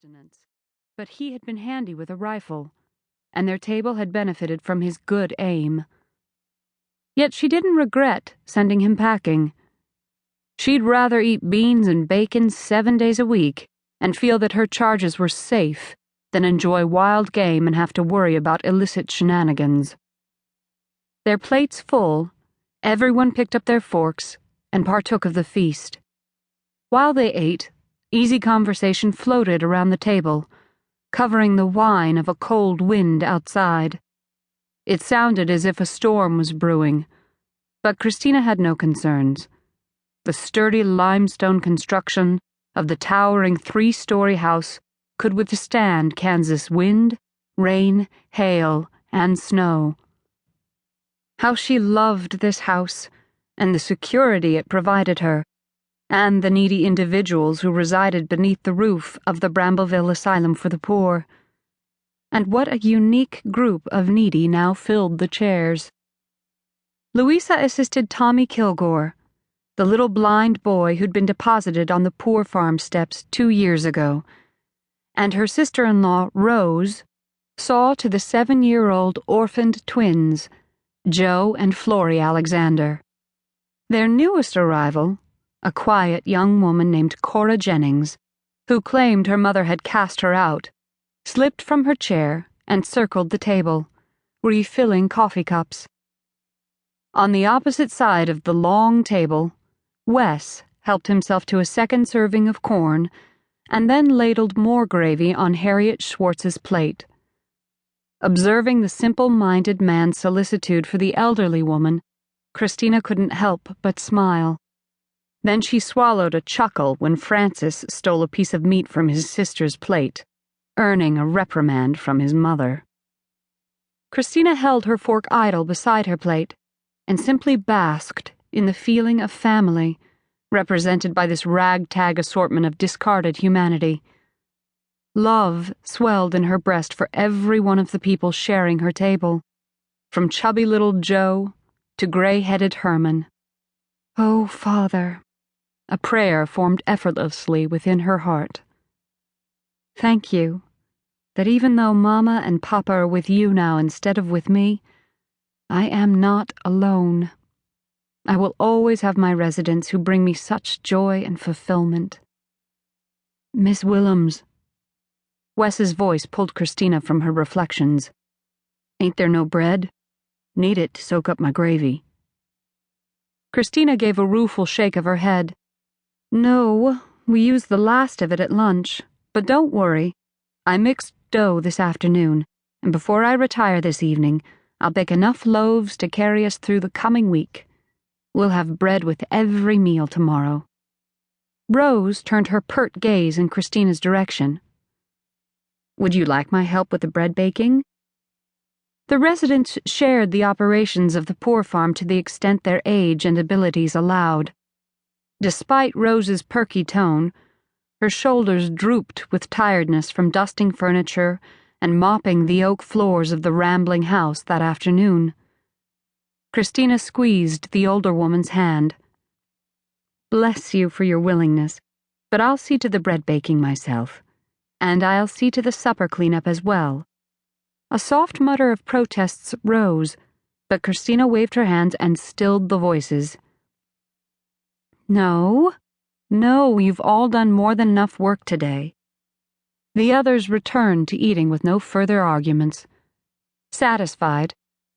abstinence, but he had been handy with a rifle, and their table had benefited from his good aim. Yet she didn't regret sending him packing. She'd rather eat beans and bacon 7 days a week and feel that her charges were safe than enjoy wild game and have to worry about illicit shenanigans. Their plates full, everyone picked up their forks and partook of the feast. While they ate, easy conversation floated around the table, covering the whine of a cold wind outside. It sounded as if a storm was brewing, but Christina had no concerns. The sturdy limestone construction of the towering 3-story house could withstand Kansas wind, rain, hail, and snow. How she loved this house, and the security it provided her, and the needy individuals who resided beneath the roof of the Brambleville Asylum for the poor. And what a unique group of needy now filled the chairs. Louisa assisted Tommy Kilgore, the little blind boy who'd been deposited on the poor farm steps 2 years ago, and her sister-in-law, Rose, saw to the 7-year-old orphaned twins, Joe and Florrie Alexander. Their newest arrival, a quiet young woman named Cora Jennings, who claimed her mother had cast her out, slipped from her chair and circled the table, refilling coffee cups. On the opposite side of the long table, Wes helped himself to a second serving of corn and then ladled more gravy on Harriet Schwartz's plate. Observing the simple-minded man's solicitude for the elderly woman, Christina couldn't help but smile. Then she swallowed a chuckle when Francis stole a piece of meat from his sister's plate, earning a reprimand from his mother. Christina held her fork idle beside her plate and simply basked in the feeling of family represented by this ragtag assortment of discarded humanity. Love swelled in her breast for every one of the people sharing her table, from chubby little Joe to gray-headed Herman. Oh, Father, a prayer formed effortlessly within her heart. Thank you, that even though Mama and Papa are with you now instead of with me, I am not alone. I will always have my residents who bring me such joy and fulfillment. Miss Willems. Wes's voice pulled Christina from her reflections. Ain't there no bread? Need it to soak up my gravy. Christina gave a rueful shake of her head. No, we used the last of it at lunch, but don't worry. I mixed dough this afternoon, and before I retire this evening, I'll bake enough loaves to carry us through the coming week. We'll have bread with every meal tomorrow. Rose turned her pert gaze in Christina's direction. Would you like my help with the bread baking? The residents shared the operations of the poor farm to the extent their age and abilities allowed. Despite Rose's perky tone, her shoulders drooped with tiredness from dusting furniture and mopping the oak floors of the rambling house that afternoon. Christina squeezed the older woman's hand. Bless you for your willingness, but I'll see to the bread baking myself, and I'll see to the supper cleanup as well. A soft mutter of protests rose, but Christina waved her hands and stilled the voices. No, you've all done more than enough work today. The others returned to eating with no further arguments. Satisfied,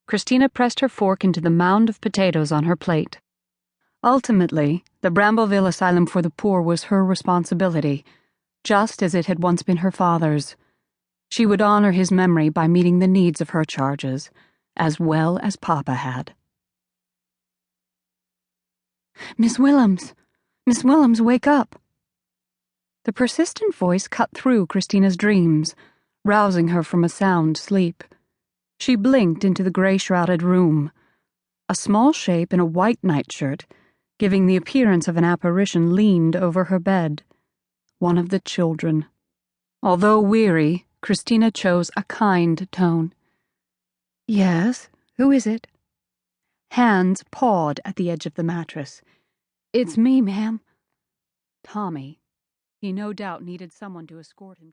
Christina pressed her fork into the mound of potatoes on her plate. Ultimately, the Brambleville Asylum for the poor was her responsibility, just as it had once been her father's. She would honor his memory by meeting the needs of her charges, as well as Papa had. Miss Willems, wake up! The persistent voice cut through Christina's dreams, rousing her from a sound sleep. She blinked into the gray-shrouded room. A small shape in a white nightshirt, giving the appearance of an apparition, leaned over her bed. One of the children. Although weary, Christina chose a kind tone. Yes, who is it? Hands pawed at the edge of the mattress. It's me, ma'am. Tommy. He no doubt needed someone to escort him to the